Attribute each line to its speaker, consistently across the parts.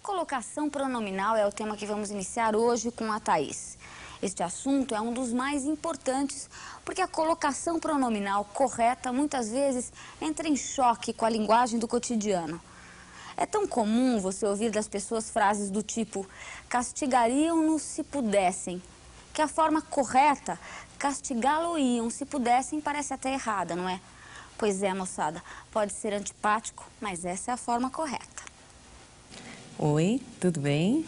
Speaker 1: colocação pronominal é o tema que vamos iniciar hoje com a Thaís. Este assunto é um dos mais importantes, porque a colocação pronominal correta muitas vezes entra em choque com a linguagem do cotidiano. É tão comum você ouvir das pessoas frases do tipo castigariam-nos se pudessem, que a forma correta, castigá-lo-iam se pudessem, parece até errada, não é? Pois é, moçada, pode ser antipático, mas essa é a forma correta.
Speaker 2: Oi, tudo bem?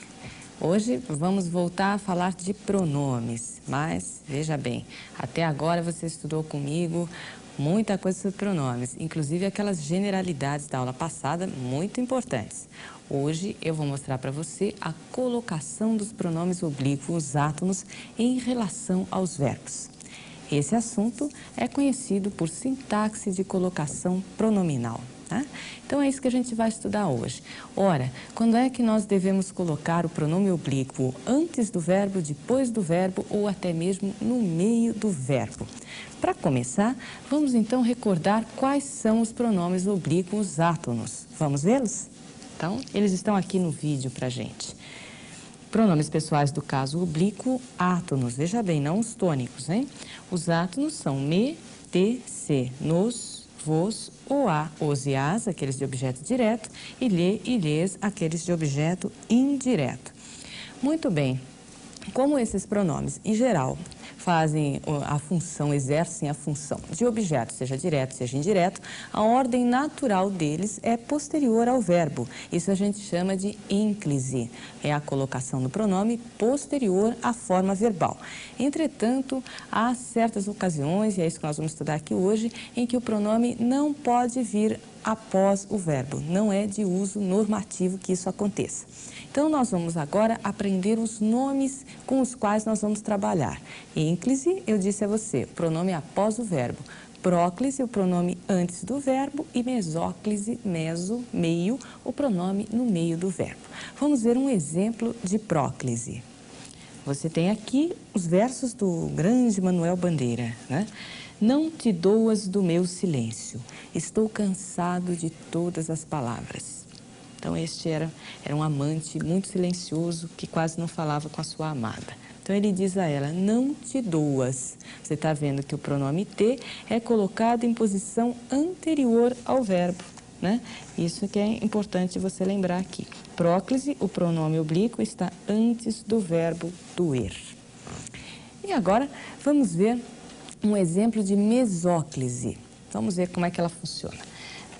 Speaker 2: Hoje vamos voltar a falar de pronomes, mas veja bem, até agora você estudou comigo muita coisa sobre pronomes, inclusive aquelas generalidades da aula passada muito importantes. Hoje eu vou mostrar para você a colocação dos pronomes oblíquos átonos em relação aos verbos. Esse assunto é conhecido por sintaxe de colocação pronominal. Tá? Então é isso que a gente vai estudar hoje. Ora, quando é que nós devemos colocar o pronome oblíquo antes do verbo, depois do verbo ou até mesmo no meio do verbo? Para começar, vamos então recordar quais são os pronomes oblíquos átonos. Vamos vê-los? Então, eles estão aqui no vídeo para a gente. Pronomes pessoais do caso oblíquo, átonos. Veja bem, não os tônicos, hein? Os átonos são me, te, se, nos, vos, o a, os e as, aqueles de objeto direto, e lhe e lhes, aqueles de objeto indireto. Muito bem. Como esses pronomes, em geral, fazem a função, exercem a função de objeto, seja direto, seja indireto, a ordem natural deles é posterior ao verbo. Isso a gente chama de ênclise. É a colocação do pronome posterior à forma verbal. Entretanto, há certas ocasiões, e é isso que nós vamos estudar aqui hoje, em que o pronome não pode vir após o verbo. Não é de uso normativo que isso aconteça. Então, nós vamos agora aprender os nomes com os quais nós vamos trabalhar. Ênclise, eu disse a você, o pronome após o verbo. Próclise, o pronome antes do verbo. E mesóclise, meso, meio, o pronome no meio do verbo. Vamos ver um exemplo de próclise. Você tem aqui os versos do grande Manuel Bandeira, né? Não te doas do meu silêncio, estou cansado de todas as palavras. Então, este era um amante muito silencioso que quase não falava com a sua amada. Então, ele diz a ela, não te doas. Você está vendo que o pronome te é colocado em posição anterior ao verbo, né? Isso que é importante você lembrar aqui. Próclise, o pronome oblíquo, está antes do verbo doer. E agora, vamos ver um exemplo de mesóclise. Vamos ver como é que ela funciona.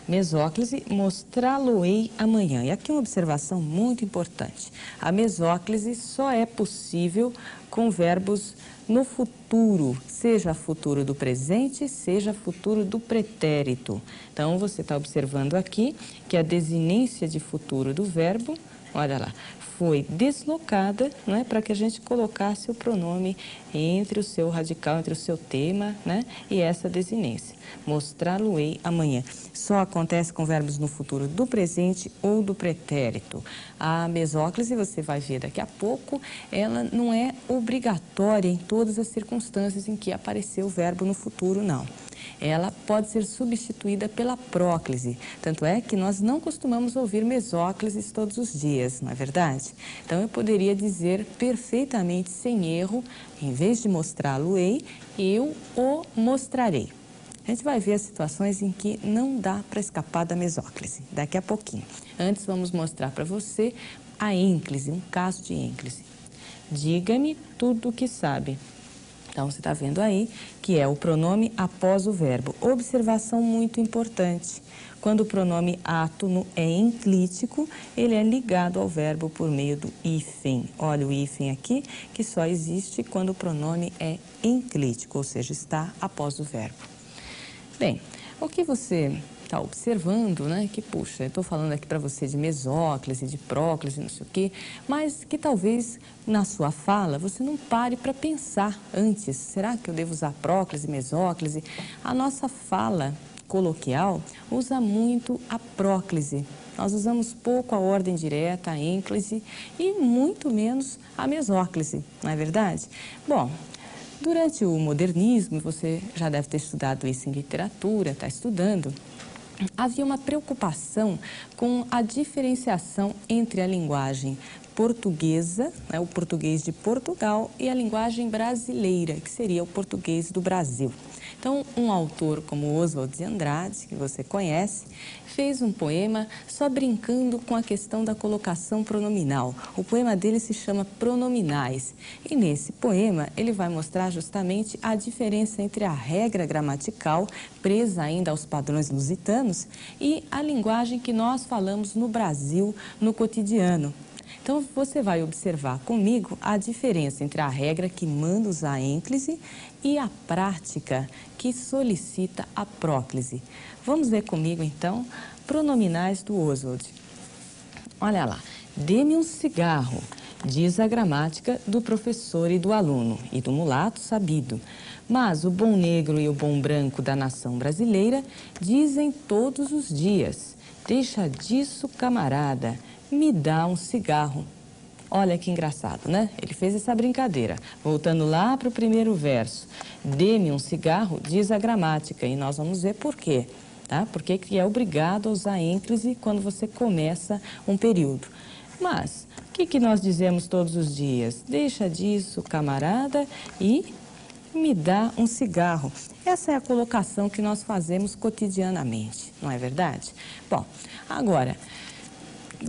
Speaker 2: Mesóclise, mostrá-lo-ei amanhã. E aqui uma observação muito importante. A mesóclise só é possível com verbos no futuro, seja futuro do presente, seja futuro do pretérito. Então, você está observando aqui que a desinência de futuro do verbo, olha lá, foi deslocada, né, para que a gente colocasse o pronome entre o seu radical, entre o seu tema, né, e essa desinência. Mostrá-lo-ei amanhã. Só acontece com verbos no futuro do presente ou do pretérito. A mesóclise, você vai ver daqui a pouco, ela não é obrigatória em todas as circunstâncias em que apareceu o verbo no futuro, não. Ela pode ser substituída pela próclise. Tanto é que nós não costumamos ouvir mesóclises todos os dias, não é verdade? Então, eu poderia dizer perfeitamente, sem erro, em vez de mostrá-lo-ei, eu o mostrarei. A gente vai ver as situações em que não dá para escapar da mesóclise, daqui a pouquinho. Antes, vamos mostrar para você a ênclise, um caso de ênclise. Diga-me tudo o que sabe. Então, você está vendo aí que é o pronome após o verbo. Observação muito importante. Quando o pronome átono é enclítico, ele é ligado ao verbo por meio do hífen. Olha o hífen aqui, que só existe quando o pronome é enclítico, ou seja, está após o verbo. Bem, o que você está observando, né, que, puxa, eu estou falando aqui para você de mesóclise, de próclise, não sei o quê, mas que talvez na sua fala você não pare para pensar antes, será que eu devo usar próclise, mesóclise? A nossa fala coloquial usa muito a próclise. Nós usamos pouco a ordem direta, a ênclise e muito menos a mesóclise, não é verdade? Bom, durante o modernismo, você já deve ter estudado isso em literatura, está estudando, havia uma preocupação com a diferenciação entre a linguagem portuguesa, né, o português de Portugal, e a linguagem brasileira, que seria o português do Brasil. Então, um autor como Oswald de Andrade, que você conhece, fez um poema só brincando com a questão da colocação pronominal. O poema dele se chama Pronominais. E nesse poema ele vai mostrar justamente a diferença entre a regra gramatical, presa ainda aos padrões lusitanos, e a linguagem que nós falamos no Brasil no cotidiano. Então, você vai observar comigo a diferença entre a regra que manda usar a ênclise e a prática que solicita a próclise. Vamos ver comigo, então, pronominais do Oswald. Olha lá, dê-me um cigarro, diz a gramática do professor e do aluno, e do mulato sabido. Mas o bom negro e o bom branco da nação brasileira dizem todos os dias, deixa disso, camarada, me dá um cigarro. Olha que engraçado, né? Ele fez essa brincadeira. Voltando lá para o primeiro verso. Dê-me um cigarro, diz a gramática. E nós vamos ver por quê, tá? Porque que é obrigado a usar ênclise quando você começa um período. Mas, o que nós dizemos todos os dias? Deixa disso, camarada, e me dá um cigarro. Essa é a colocação que nós fazemos cotidianamente, não é verdade? Bom, agora,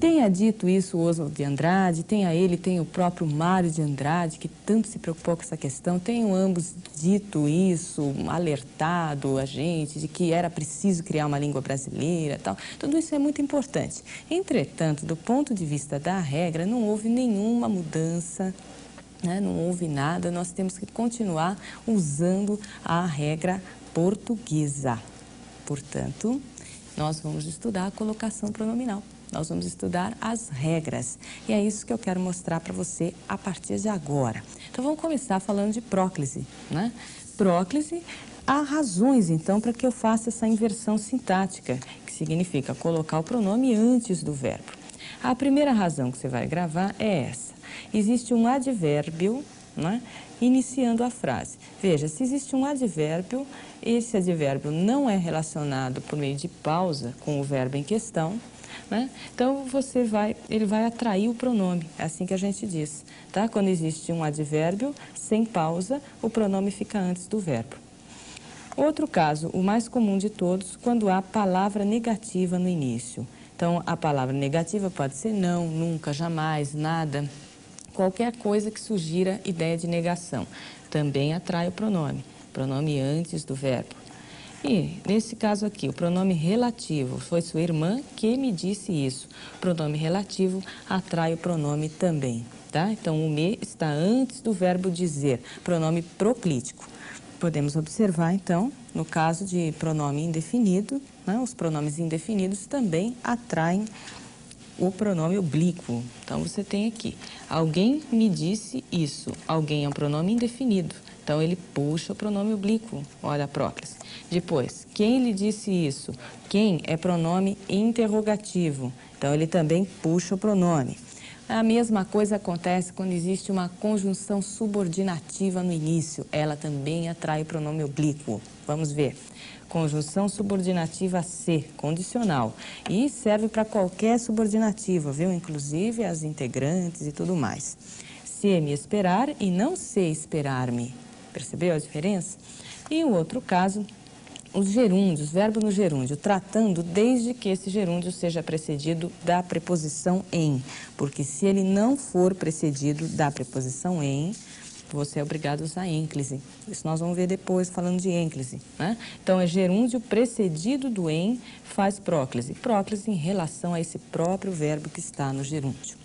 Speaker 2: tenha dito isso o Oswald de Andrade, tem o próprio Mário de Andrade, que tanto se preocupou com essa questão, tenham ambos dito isso, alertado a gente de que era preciso criar uma língua brasileira e tal. Tudo isso é muito importante. Entretanto, do ponto de vista da regra, não houve nenhuma mudança, né? Não houve nada, nós temos que continuar usando a regra portuguesa. Portanto, nós vamos estudar a colocação pronominal. Nós vamos estudar as regras. E é isso que eu quero mostrar para você a partir de agora. Então, vamos começar falando de próclise, né? Próclise, há razões, então, para que eu faça essa inversão sintática, que significa colocar o pronome antes do verbo. A primeira razão que você vai gravar é essa. Existe um advérbio, né, iniciando a frase. Veja, se existe um advérbio, esse advérbio não é relacionado por meio de pausa com o verbo em questão, né? Então, ele vai atrair o pronome, é assim que a gente diz, tá? Quando existe um advérbio sem pausa, o pronome fica antes do verbo. Outro caso, o mais comum de todos, quando há palavra negativa no início. Então, a palavra negativa pode ser não, nunca, jamais, nada, qualquer coisa que sugira ideia de negação. Também atrai o pronome antes do verbo. E, nesse caso aqui, o pronome relativo, foi sua irmã que me disse isso. O pronome relativo atrai o pronome também, tá? Então, o me está antes do verbo dizer, pronome proclítico. Podemos observar, então, no caso de pronome indefinido, né, os pronomes indefinidos também atraem o pronome oblíquo. Então, você tem aqui, alguém me disse isso. Alguém é um pronome indefinido. Então, ele puxa o pronome oblíquo. Olha a próclise. Depois, quem lhe disse isso? Quem é pronome interrogativo. Então, ele também puxa o pronome. A mesma coisa acontece quando existe uma conjunção subordinativa no início. Ela também atrai o pronome oblíquo. Vamos ver. Conjunção subordinativa se, condicional. E serve para qualquer subordinativa, viu? Inclusive as integrantes e tudo mais. Se me esperar e não sei esperar-me. Percebeu a diferença? E o outro caso, os gerúndios, verbo no gerúndio, tratando desde que esse gerúndio seja precedido da preposição em. Porque se ele não for precedido da preposição em, você é obrigado a usar ênclise. Isso nós vamos ver depois falando de ênclise, né? Então, é gerúndio precedido do em, faz próclise. Próclise em relação a esse próprio verbo que está no gerúndio.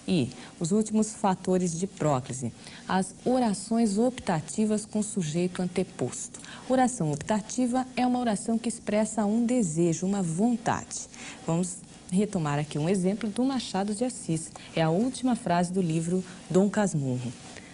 Speaker 2: E os últimos fatores de próclise, as orações optativas com sujeito anteposto. Oração optativa é uma oração que expressa um desejo, uma vontade. Vamos retomar aqui um exemplo do Machado de Assis. É a última frase do livro Dom Casmurro.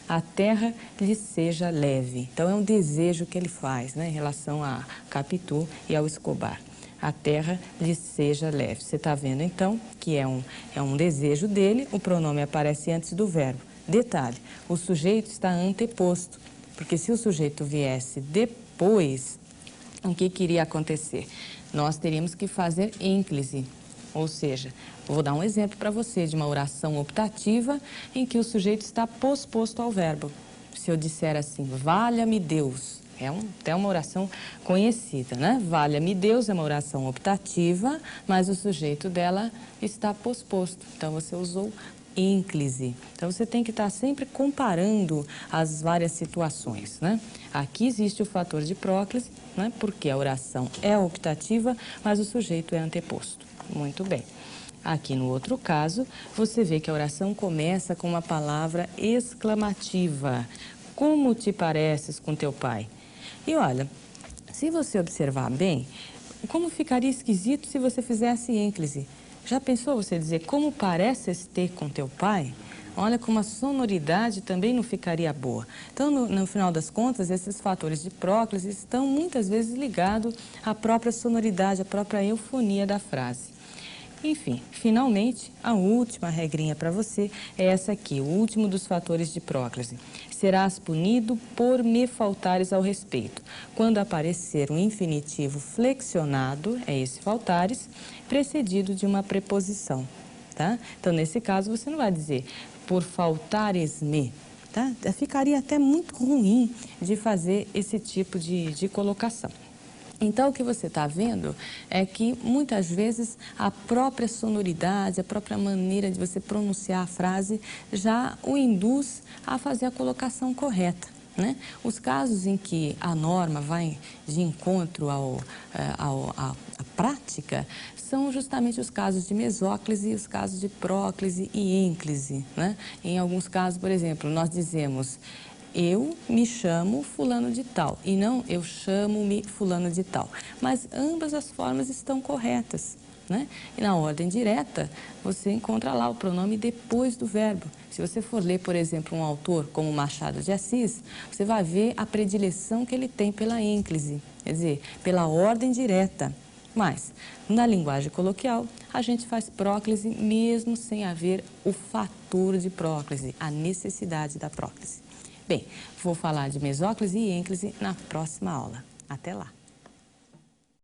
Speaker 2: A terra lhe seja leve. Então, é um desejo que ele faz, né, em relação a Capitu e ao Escobar. A terra lhe seja leve. Você está vendo, então, que é um desejo dele, o pronome aparece antes do verbo. Detalhe, o sujeito está anteposto, porque se o sujeito viesse depois, o que iria acontecer? nós teríamos que fazer ênclise. Ou seja, vou dar um exemplo para você de uma oração optativa em que o sujeito está posposto ao verbo. Se eu disser assim, valha-me Deus, é até uma oração conhecida, né? Valha-me Deus é uma oração optativa, mas o sujeito dela está posposto. Então, você usou ênclise. Então, você tem que estar sempre comparando as várias situações, né? Aqui existe o fator de próclise, né? Porque a oração é optativa, mas o sujeito é anteposto. Muito bem. Aqui no outro caso, você vê que a oração começa com uma palavra exclamativa. Como te pareces com teu pai? E olha, se você observar bem, como ficaria esquisito se você fizesse ênclise? Já pensou você dizer como pareces ter com teu pai? Olha como a sonoridade também não ficaria boa. Então, no final das contas, esses fatores de próclise estão muitas vezes ligados à própria sonoridade, à própria eufonia da frase. Enfim, finalmente, a última regrinha para você é essa aqui, o último dos fatores de próclise. Serás punido por me faltares ao respeito. Quando aparecer um infinitivo flexionado, é esse faltares, precedido de uma preposição, tá? Então, nesse caso, você não vai dizer por faltares-me, tá? Ficaria até muito ruim de fazer esse tipo de colocação. Então, o que você está vendo é que, muitas vezes, a própria sonoridade, a própria maneira de você pronunciar a frase já o induz a fazer a colocação correta, né? Os casos em que a norma vai de encontro à prática são justamente os casos de mesóclise e os casos de próclise e ênclise, né? Em alguns casos, por exemplo, nós dizemos... Eu me chamo fulano de tal e não eu chamo-me fulano de tal. Mas ambas as formas estão corretas, né? E na ordem direta, você encontra lá o pronome depois do verbo. Se você for ler, por exemplo, um autor como Machado de Assis, você vai ver a predileção que ele tem pela ênclise, quer dizer, pela ordem direta. Mas, na linguagem coloquial, a gente faz próclise mesmo sem haver o fator de próclise, a necessidade da próclise. Bem, vou falar de mesóclise e ênclise na próxima aula. Até lá!